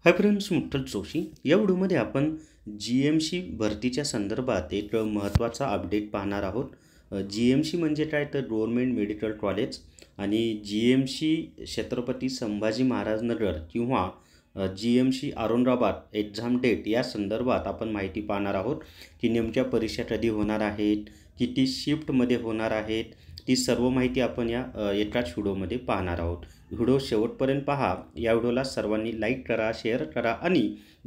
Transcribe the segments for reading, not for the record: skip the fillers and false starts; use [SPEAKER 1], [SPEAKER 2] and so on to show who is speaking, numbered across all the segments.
[SPEAKER 1] Hi friends, मुठ्ठल Joshi या व्हिडिओमध्ये आपण GMC भरतीच्या संदर्भात एक महत्त्वाचा अपडेट पाहणार आहोत। GMC म्हणजे काय तर गव्हर्नमेंट मेडिकल कॉलेज आणि GMC छत्रपती संभाजी महाराज नगर किंवा GMC औरंगाबाद एक्झाम डेट या संदर्भात आपण माहिती पाहणार आहोत की नेमक्या परीक्षा कधी होणार आहेत, किती शिफ्टमध्ये होणार आहेत, ती सर्व माहिती आपण या एकाच व्हिडिओमध्ये पाहणार आहोत। व्हिडिओ शेवटपर्यंत पहा। या व्हिडिओला सर्वांनी लाईक करा, शेअर करा आणि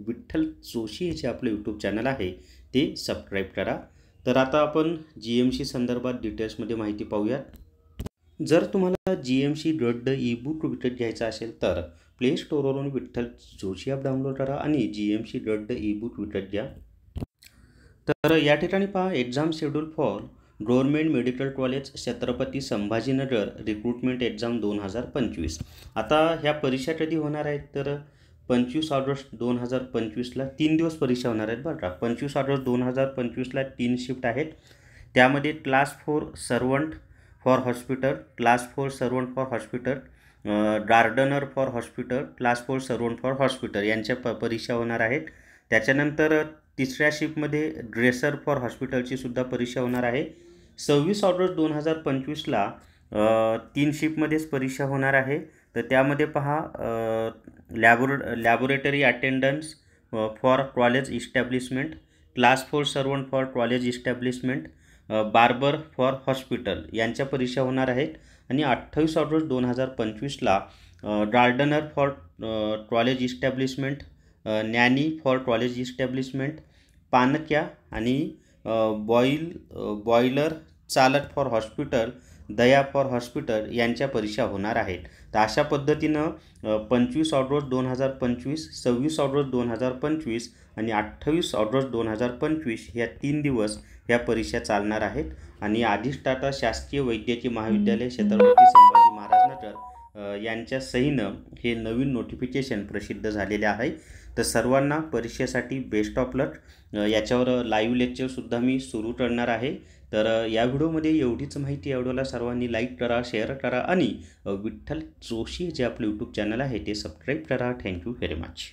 [SPEAKER 1] विठ्ठल जोशी हे जे आपले यूट्यूब चॅनल आहे ते सबस्क्राईब करा। तर आता आपण GMC संदर्भात डिटेल्समध्ये माहिती पाहूयात। जर तुम्हाला GMC गद्द ई-बुक विकत घ्यायचा असेल तर प्ले स्टोअरवरून विठ्ठल जोशी ॲप डाउनलोड करा आणि GMC गद्द ई-बुक विकत घ्या। तर या ठिकाणी पहा, exam schedule for government medical college Chhatrapati Sambhajinagar recruitment exam 2025। आता ह्या परीक्षा कधी होणार आहेत तर 25 ऑगस्ट 2025ला 3 दिवस परीक्षा होणार आहेत बरं का। 25 ऑगस्ट 2025ला 3 शिफ्ट आहेत। त्यामध्ये class 4 servant for hospital, class 4 servant for hospital, gardener for hospital, class 4 servant for hospital यांच्या परीक्षा होणार आहेत। त्याच्यानंतर तिसऱ्या शिफ्टमध्ये ड्रेसर फॉर हॉस्पिटलची सुद्धा परीक्षा होणार आहे। 26 ऑगस्ट 2025ला 3 शिफ्टमध्येच परीक्षा होणार आहे। तर त्यामध्ये पहा, laboratory attendance for college establishment, class 4 servant for college establishment, barber for hospital यांच्या परीक्षा होणार आहेत। आणि 28 ऑगस्ट 2025ला gardener for college establishment, nanny for college establishment, पानक्या आणि बॉयलर चालक फॉर हॉस्पिटल, दया फॉर हॉस्पिटल यांच्या परीक्षा होणार आहेत। तर अशा पद्धतीनं 25 ऑगस्ट 2025, 26 ऑगस्ट 2025 आणि 28 ऑगस्ट 2025 ह्या 3 दिवस ह्या परीक्षा चालणार आहेत। आणि अधिष्ठाता शासकीय वैद्यकीय महाविद्यालय छत्रपती संभाजी महाराज नगर यांच्या सहीनं हे नवीन नोटिफिकेशन प्रसिद्ध झालेले आहे। तर सर्वांना परीक्षेसाठी बेस्ट ऑफ लक। याच्यावर लाईव्ह लेक्चरसुद्धा मी सुरू करणार आहे। तर या व्हिडिओमध्ये एवढीच माहिती। या व्हिडिओला सर्वांनी लाईक करा, शेअर करा आणि विठ्ठल जोशी जे आपलं यूट्यूब चॅनल आहे ते सबस्क्राईब करा। Thank you very much.